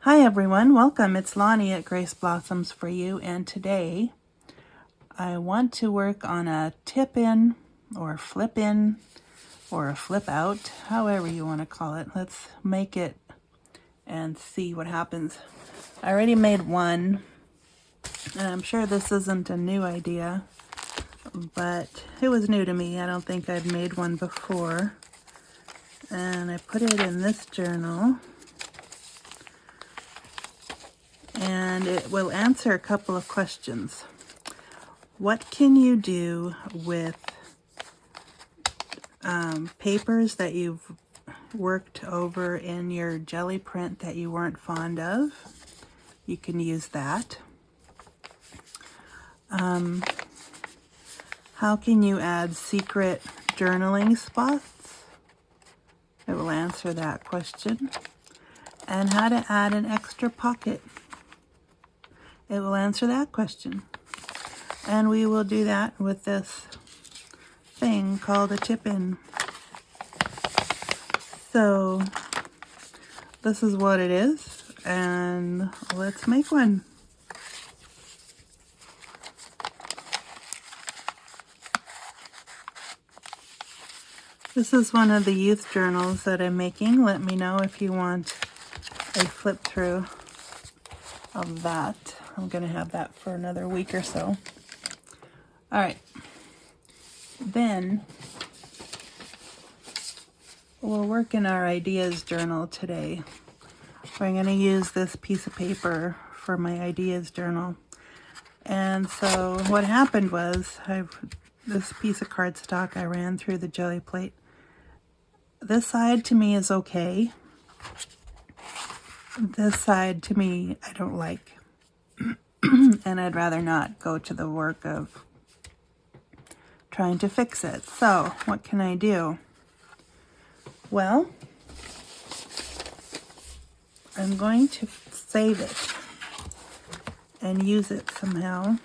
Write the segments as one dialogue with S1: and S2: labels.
S1: Hi everyone, welcome. It's Lonnie at Grace Blossoms for You, and today I want to work on a tip in or flip in or a flip out, however you want to call it. Let's make it and see what happens. I already made one, and I'm sure this isn't a new idea, but it was new to me. I don't think I'd made one before, and I put it in this journal. And it will answer a couple of questions. What can you do with papers that you've worked over in your jelly print that you weren't fond of? You can use that. How can you add secret journaling spots? It will answer that question. And how to add an extra pocket. It will answer that question. And we will do that with this thing called a tip-in. So this is what it is, and let's make one. This is one of the youth journals that I'm making. Let me know if you want a flip through of that. I'm going to have that for another week or so. All right. Then we'll work in our ideas journal today. I'm going to use this piece of paper for my ideas journal. And so what happened was, this piece of cardstock I ran through the jelly plate. This side to me is okay. This side to me I don't like. And I'd rather not go to the work of trying to fix it. So what can I do? Well, I'm going to save it and use it somehow.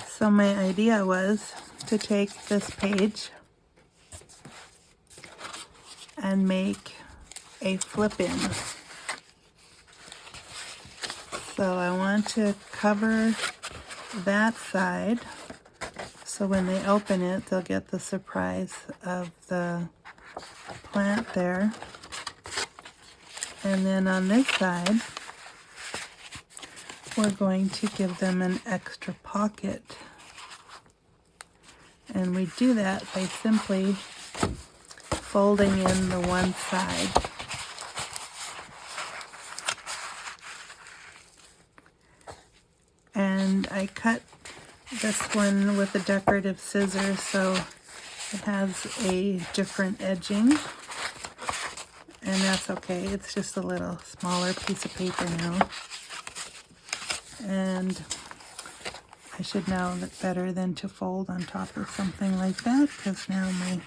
S1: So my idea was to take this page and make a flip-in. So I want to cover that side so when they open it, they'll get the surprise of the plant there. And then on this side, we're going to give them an extra pocket. And we do that by simply folding in the one side. And I cut this one with a decorative scissors so it has a different edging. And that's okay, it's just a little smaller piece of paper now. And I should know that better than to fold on top of something like that, because now my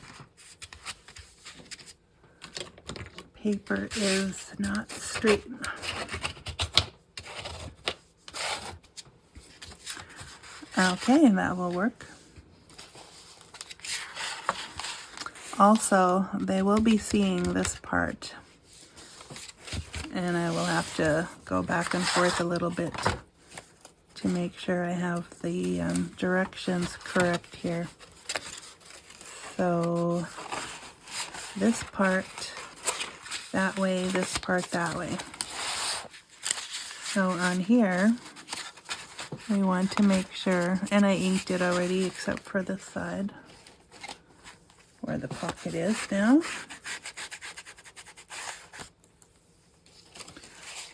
S1: paper is not straight. Okay, that will work. Also, they will be seeing this part, and I will have to go back and forth a little bit to make sure I have the directions correct here. So this part that way, this part that way. So on here, we want to make sure, and I inked it already except for this side where the pocket is now.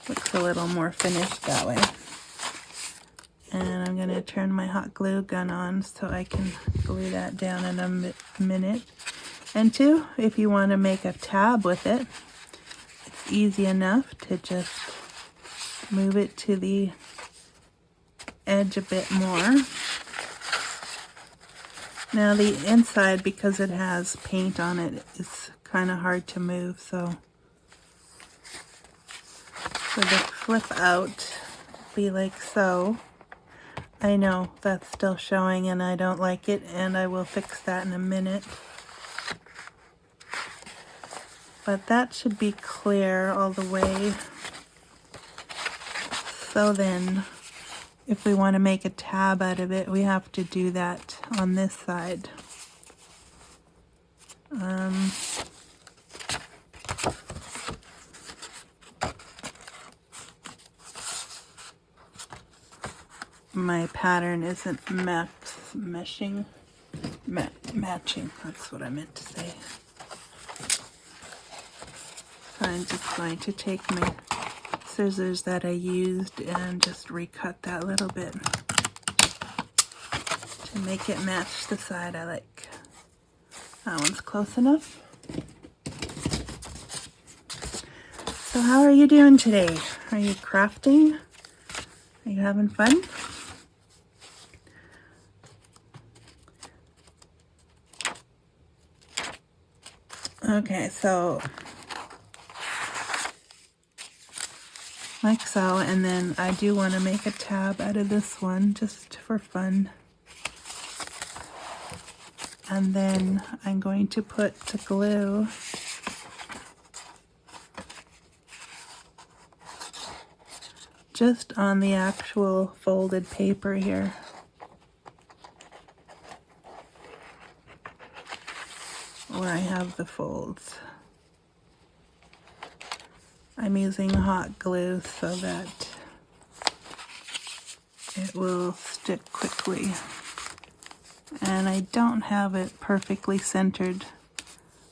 S1: Looks a little more finished that way. And I'm going to turn my hot glue gun on so I can glue that down in a minute. And two, if you want to make a tab with it, it's easy enough to just move it to the edge a bit more. Now the inside, because it has paint on it, is kind of hard to move, so the flip out be like so. I know that's still showing and I don't like it, and I will fix that in a minute. But that should be clear all the way. So then, if we want to make a tab out of it, we have to do that on this side. My pattern isn't matching, that's what I meant to say. So I'm just going to take my scissors that I used and just recut that a little bit to make it match the side I like. That one's close enough. So how are you doing today? Are you crafting? Are you having fun? Okay, so like so, and then I do want to make a tab out of this one just for fun. And then I'm going to put the glue just on the actual folded paper here. Where I have the folds. I'm using hot glue so that it will stick quickly. And I don't have it perfectly centered.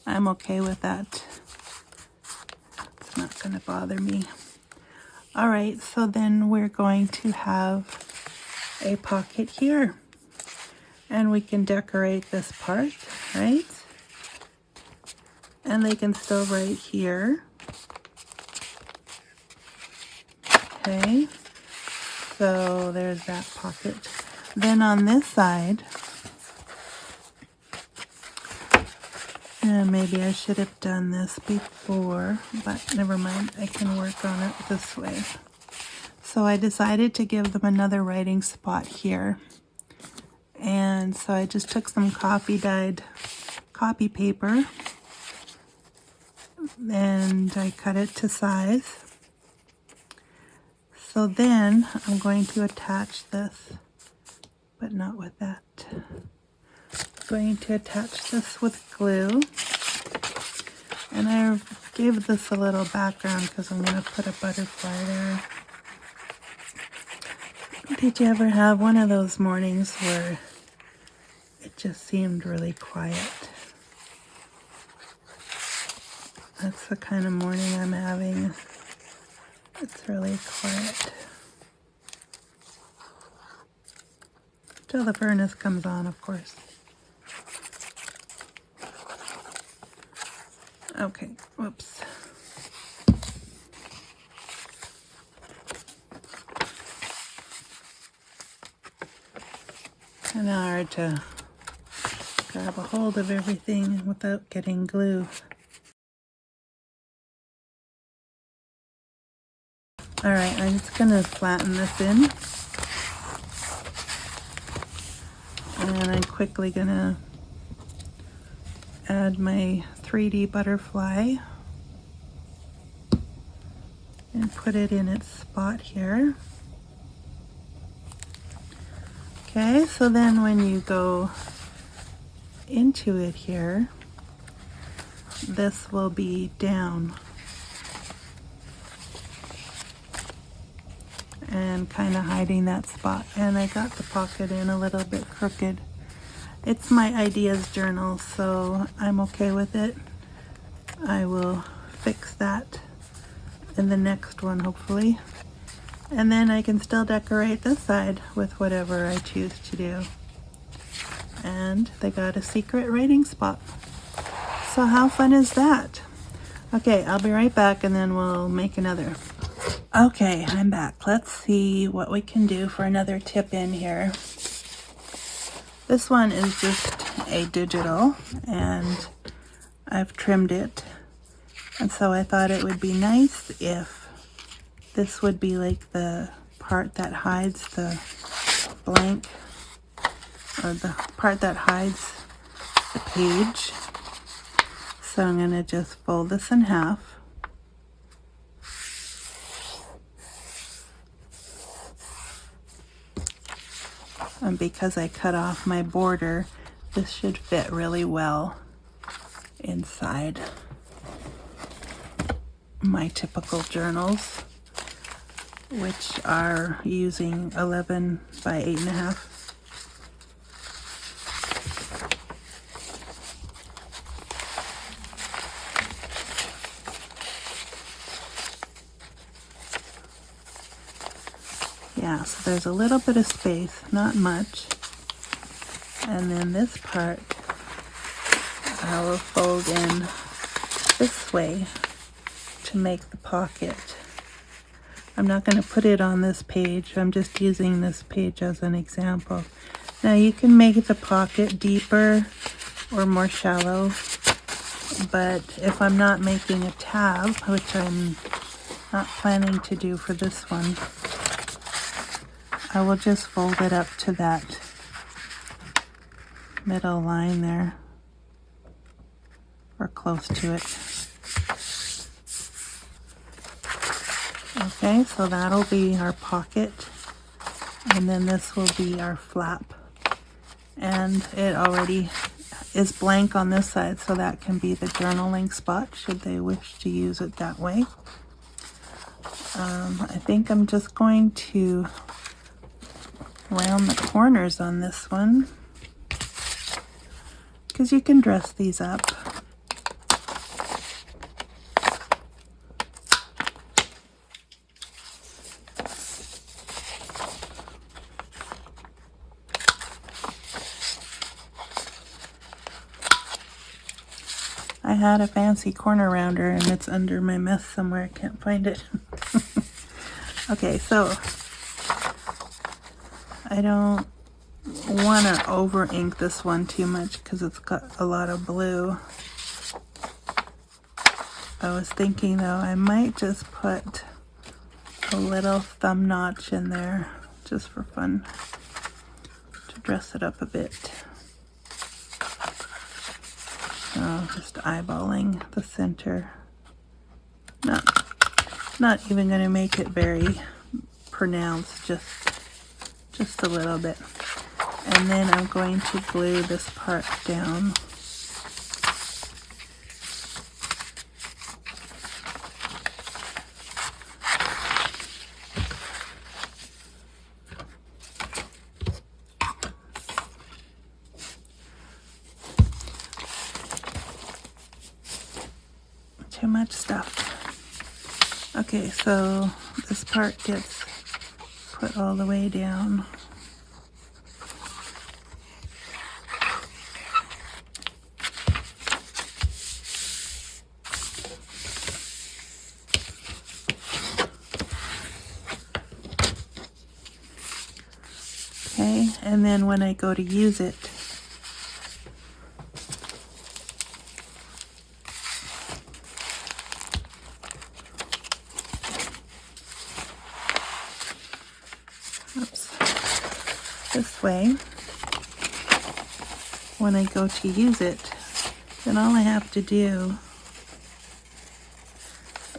S1: I'm okay with that. It's not going to bother me. Alright, so then we're going to have a pocket here. And we can decorate this part, right? And they can still write here. Okay, so there's that pocket. Then on this side, and maybe I should have done this before, but never mind, I can work on it this way. So I decided to give them another writing spot here. And so I just took some dyed copy paper and I cut it to size. So then I'm going to attach this, but not with that. I'm going to attach this with glue. And I gave this a little background because I'm going to put a butterfly there. Did you ever have one of those mornings where it just seemed really quiet? That's the kind of morning I'm having. It's really quiet. Till the furnace comes on, of course. Okay, whoops. Kind of hard to grab a hold of everything without getting glue. Alright, I'm just going to flatten this in. And I'm quickly going to add my 3D butterfly and put it in its spot here. Okay, so then when you go into it here, this will be down. And kind of hiding that spot. And I got the pocket in a little bit crooked. It's my ideas journal, so I'm okay with it. I will fix that in the next one, hopefully. And then I can still decorate this side with whatever I choose to do. And they got a secret writing spot. So how fun is that? Okay, I'll be right back and then we'll make another. Okay, I'm back. Let's see what we can do for another tip in here. This one is just a digital and I've trimmed it. And so I thought it would be nice if this would be like the part that hides the blank, or the part that hides the page. So I'm going to just fold this in half. And because I cut off my border, this should fit really well inside my typical journals, which are using 11 by 8.5. Yeah, so there's a little bit of space, not much. And then this part I will fold in this way to make the pocket. I'm not going to put it on this page. I'm just using this page as an example. Now you can make the pocket deeper or more shallow, but if I'm not making a tab, which I'm not planning to do for this one, I will just fold it up to that middle line there, or close to it. Okay, so that'll be our pocket, and then this will be our flap. And it already is blank on this side, so that can be the journaling spot should they wish to use it that way. I think I'm just going to round the corners on this one, because you can dress these up. I had a fancy corner rounder and it's under my mess somewhere. I can't find it. Okay, so I don't want to over ink this one too much because it's got a lot of blue. I was thinking though I might just put a little thumb notch in there just for fun to dress it up a bit. So just eyeballing the center. Not even going to make it very pronounced, just a little bit. And then I'm going to glue this part down. Too much stuff. Okay, so this part gets put all the way down. Okay, and then when I go to use it, this way, when I go to use it, then all I have to do,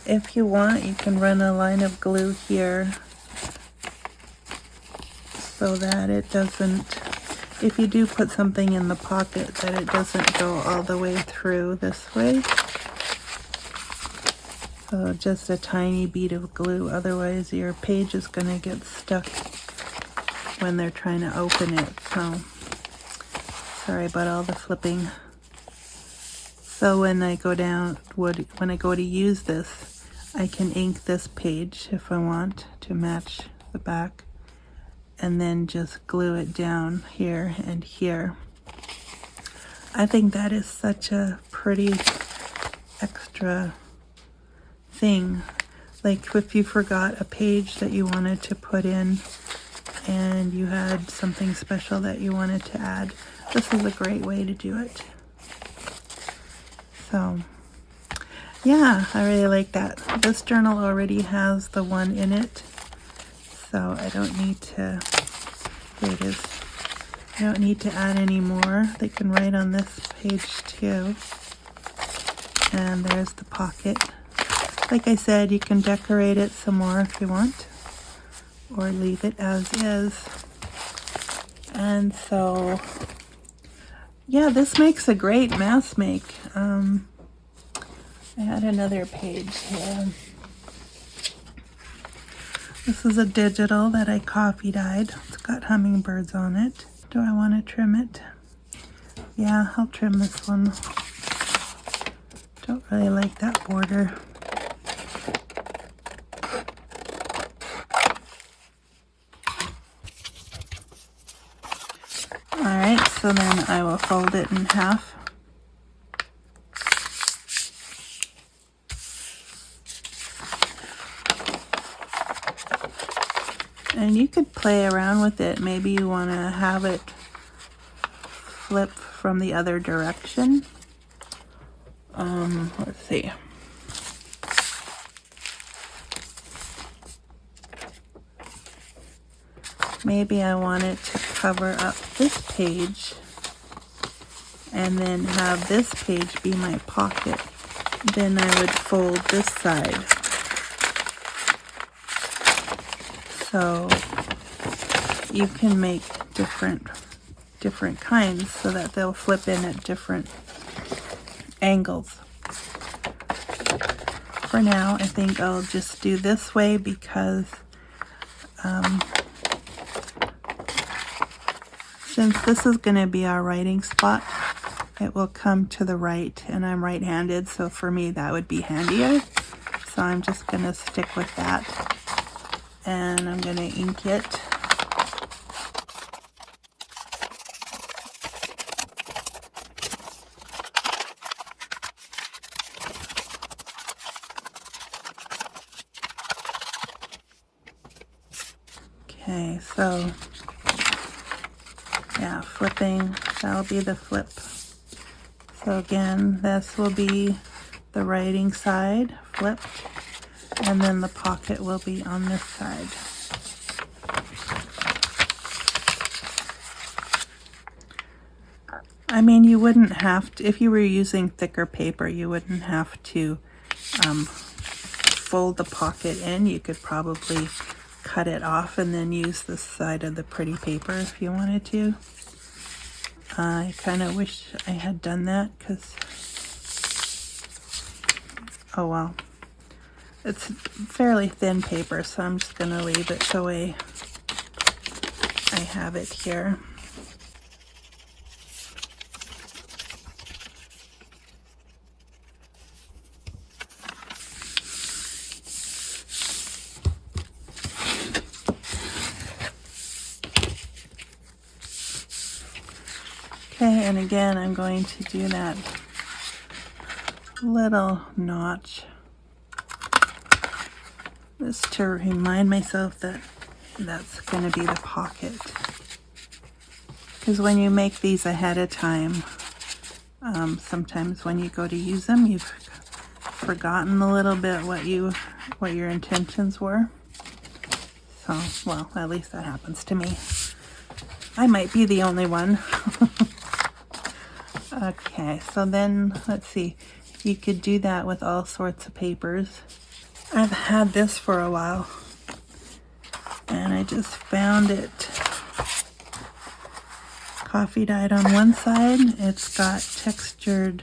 S1: if you want, you can run a line of glue here so that it doesn't, if you do put something in the pocket, that it doesn't go all the way through this way. So just a tiny bead of glue, otherwise your page is going to get stuck when they're trying to open it. So sorry about all the flipping. So when I go to use this, I can ink this page if I want to match the back, and then just glue it down here and here. I think that is such a pretty extra thing. Like if you forgot a page that you wanted to put in and you had something special that you wanted to add, this is a great way to do it. So yeah, I really like that. This journal already has the one in it, so I don't need to, here it is, I don't need to add any more. They can write on this page too. And there's the pocket. Like I said, you can decorate it some more if you want, or leave it as is. And so, yeah, this makes a great mass make. I had another page here. This is a digital that I coffee dyed. It's got hummingbirds on it. Do I want to trim it? Yeah, I'll trim this one. Don't really like that border. Alright, so then I will fold it in half. And you could play around with it. Maybe you want to have it flip from the other direction. Let's see. Maybe I want it to cover up this page and then have this page be my pocket. Then I would fold this side. So you can make different kinds so that they'll flip in at different angles. For now, I think I'll just do this way because since this is going to be our writing spot, it will come to the right, and I'm right-handed, so for me that would be handier. So I'm just going to stick with that, and I'm going to ink it. Okay, so yeah, flipping, that'll be the flip. So again, this will be the writing side, flipped, and then the pocket will be on this side. I mean, you wouldn't have to, if you were using thicker paper, you wouldn't have to fold the pocket in. You could probably cut it off and then use this side of the pretty paper if you wanted to. I kind of wish I had done that because, oh well. It's fairly thin paper, so I'm just going to leave it the way I have it here. Okay, and again, I'm going to do that little notch just to remind myself that that's going to be the pocket. Because when you make these ahead of time, sometimes when you go to use them, you've forgotten a little bit what your intentions were. So, well, at least that happens to me. I might be the only one. Okay, so then, let's see. You could do that with all sorts of papers. I've had this for a while, and I just found it coffee dyed on one side. It's got textured,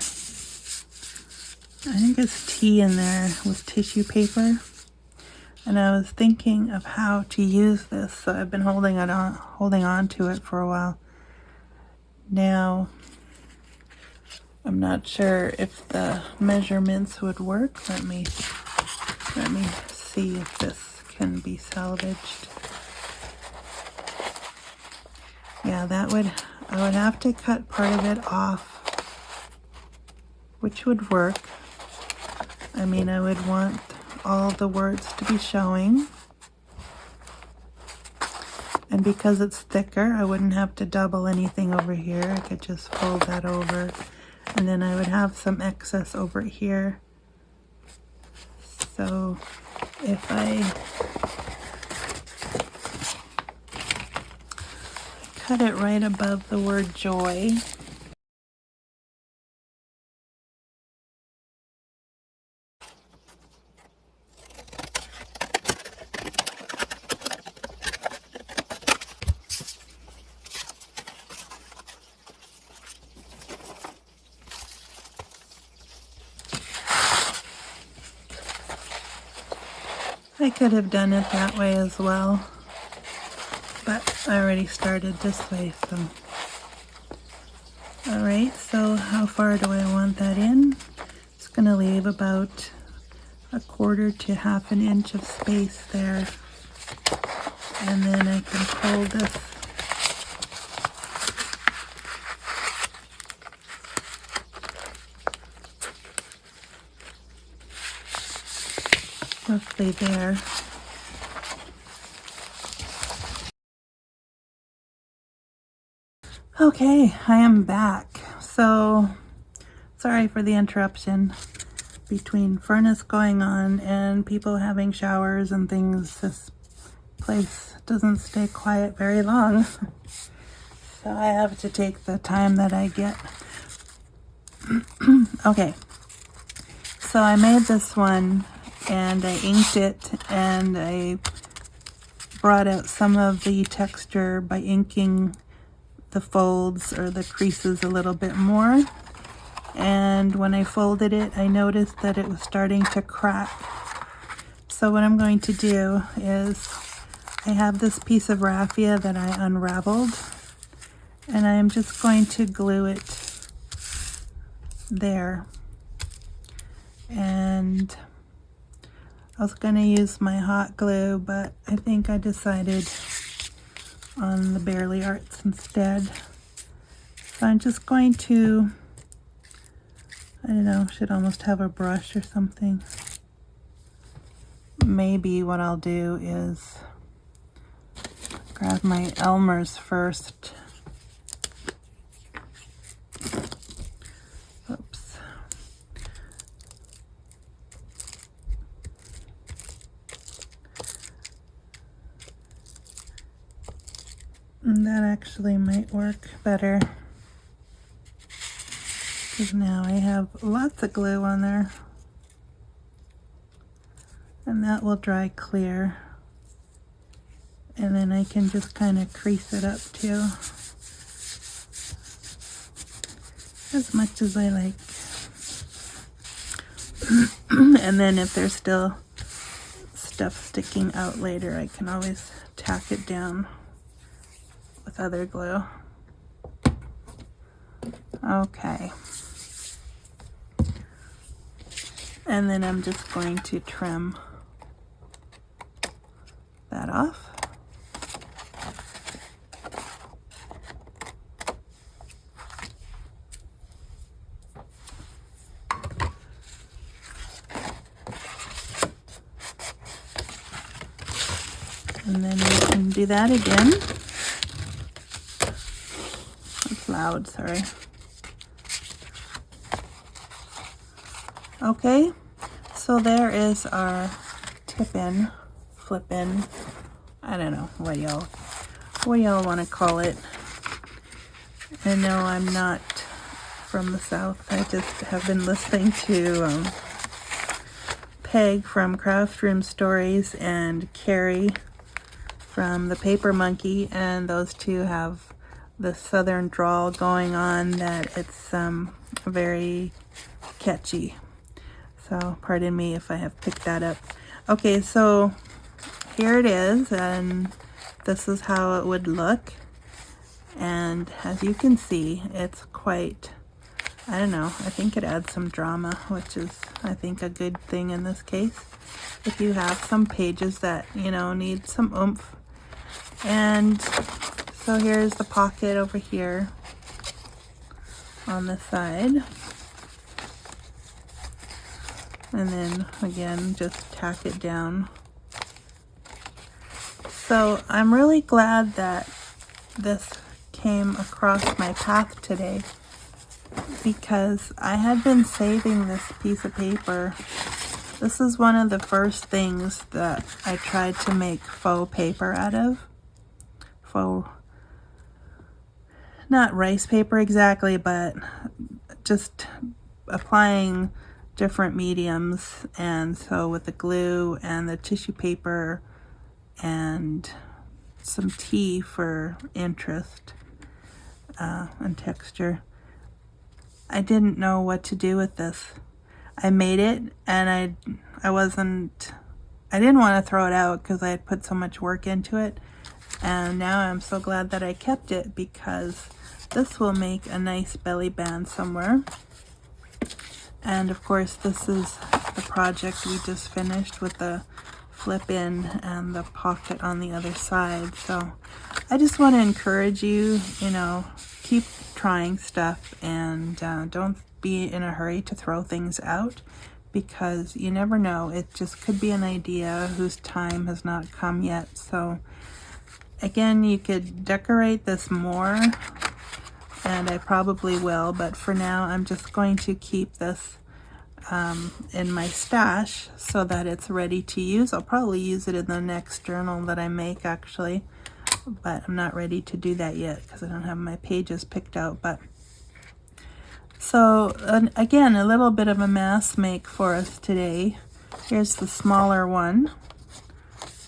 S1: I think it's tea in there with tissue paper. And I was thinking of how to use this, so I've been holding on to it for a while. Now, I'm not sure if the measurements would work. Let me see if this can be salvaged. Yeah, I would have to cut part of it off, which would work. I mean, I would want all the words to be showing. And because it's thicker, I wouldn't have to double anything over here. I could just fold that over. And then I would have some excess over here. So if I cut it right above the word joy, I could have done it that way as well, but I already started this way, so. Alright, so how far do I want that in? Just gonna leave about 1/4 to 1/2 inch of space there. And then I can fold this roughly there. Okay, I am back. So, sorry for the interruption between furnace going on and people having showers and things. This place doesn't stay quiet very long. So I have to take the time that I get. Okay, so I made this one and I inked it and I brought out some of the texture by inking the folds or the creases a little bit more. And when I folded it, I noticed that it was starting to crack. So what I'm going to do is I have this piece of raffia that I unraveled, and I am just going to glue it there. And I was going to use my hot glue, but I think I decided on the Bearly Arts instead. So I'm just going to, I don't know, should almost have a brush or something. Maybe what I'll do is grab my Elmer's first. Oops. And that actually might work better, because now I have lots of glue on there. And that will dry clear. And then I can just kind of crease it up too, as much as I like. And then if there's still stuff sticking out later, I can always tack it down with other glue. Okay. And then I'm just going to trim that off. And then we can do that again. It's loud, sorry. Okay, so there is our tip-in, flip-in, I don't know what y'all want to call it. I know I'm not from the South. I just have been listening to Peg from Craft Room Stories and Carrie from the Paper Monkey, and those two have the southern drawl going on that it's very catchy. So pardon me if I have picked that up. Okay, so here it is, and this is how it would look. And as you can see, it's quite, I don't know, I think it adds some drama, which is, I think, a good thing in this case. If you have some pages that, you know, need some oomph. And so here's the pocket over here on the side. And then again, just tack it down. So I'm really glad that this came across my path today, because I had been saving this piece of paper. This is one of the first things that I tried to make faux paper out of. Faux, not rice paper exactly, but just applying different mediums. And so with the glue and the tissue paper and some tea for interest and texture, I didn't know what to do with this. I made it and I wasn't I didn't want to throw it out because I had put so much work into it. And now I'm so glad that I kept it, because this will make a nice belly band somewhere. And of course, this is the project we just finished with the flip in and the pocket on the other side. So I just want to encourage you, you know, keep trying stuff, and don't be in a hurry to throw things out, because you never know. It just could be an idea whose time has not come yet. So again, you could decorate this more, and I probably will, but for now I'm just going to keep this in my stash so that it's ready to use. I'll probably use it in the next journal that I make, actually, but I'm not ready to do that yet because I don't have my pages picked out. But so again, a little bit of a mass make for us today. Here's the smaller one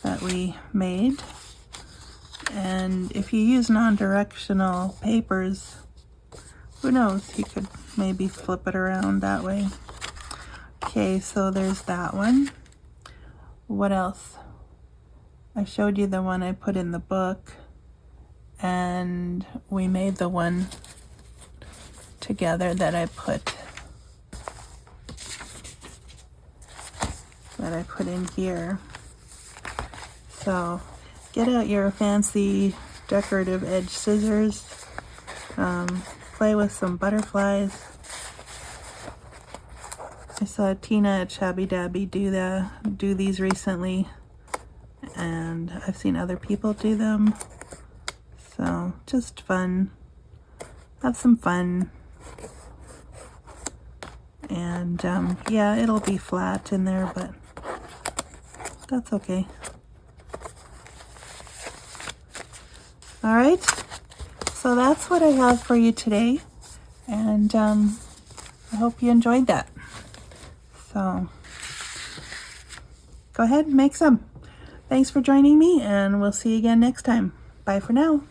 S1: that we made. And if you use non-directional papers, who knows, you could maybe flip it around that way. Okay, so there's that one. What else? I showed you the one I put in the book, and we made the one together that I put in here. So get out your fancy decorative edge scissors, play with some butterflies. I saw Tina at Shabby Dabby do these recently, and I've seen other people do them. So just fun. Have some fun. And yeah, it'll be flat in there, but that's okay. All right, so that's what I have for you today, and I hope you enjoyed that. So go ahead and make some. Thanks for joining me, and we'll see you again next time. Bye for now.